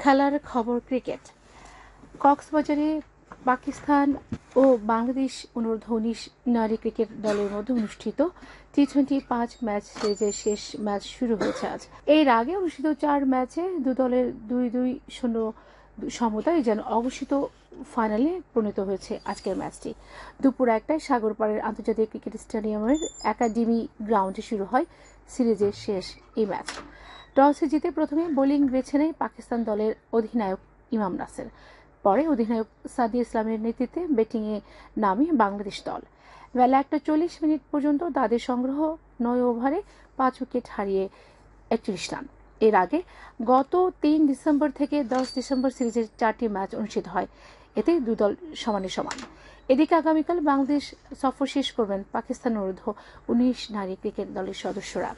খেলার খবর ক্রিকেট। কক্সবাজারে পাকিস্তান ও বাংলাদেশ অনূর্ধ্ব-19 নারী ক্রিকেট দলের মধ্যে অনুষ্ঠিত টি-20 5 ম্যাচ সিরিজের শেষ ম্যাচ শুরু হয়েছে আজ। এর আগে অনুষ্ঠিত 4 ম্যাচে দু দলের 2-2 সমতায় যেন অঘোষিত ফাইনালে পরিণত হয়েছে আজকের ম্যাচটি। দুপুর 1টায় সাগরপাড়ের আন্তর্জাতিক ক্রিকেট স্টেডিয়ামের একাডেমি গ্রাউন্ডে শুরু হয় সিরিজের শেষ এই ম্যাচ। টসে জিতে প্রথমে বোলিং বেছে নেয় পাকিস্তান দলের অধিনায়ক ইমাম নাসের। পরে অধিনায়ক সাদি ইসলামের নেতৃত্বে ব্যাটিংয়ে নামে বাংলাদেশ দল। বেলা 1:40 পর্যন্ত তাদের সংগ্রহ 9 ওভারে 5 উইকেট হারিয়ে 41 রান। এর আগে গত 3 ডিসেম্বর থেকে 10 ডিসেম্বর সিরিজের 4টি ম্যাচ অনুষ্ঠিত হয়, এতে দুই দল সমানে সমান। এদিকে আগামীকাল বাংলাদেশ সফর শেষ করবেন পাকিস্তান অনূর্ধ্ব-19 নারী ক্রিকেট দলের সদস্যরা।